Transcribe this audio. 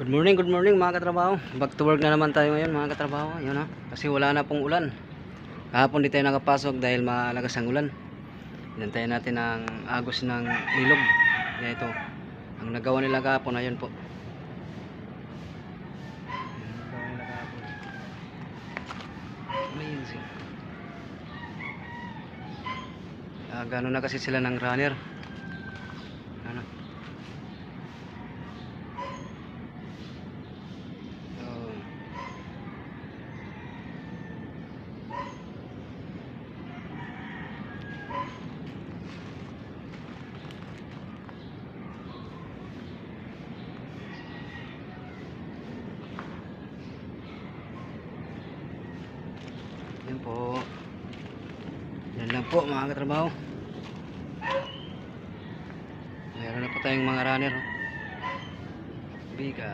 Good morning mga katrabaho. Back to work na naman tayo ngayon mga katrabaho. Yun ha. Kasi wala na pong ulan. Kahapon di tayo nakapasok dahil malakas ang ulan. Hinantayin natin ang agos ng ilog. Kaya ito, ang nagawa nila kahapon, ayun po. Amazing. Gano'n na kasi sila ng runner. Ano? Yan po. Yan lang po mga katrabaho. Meron na po tayong mga runner. Biga.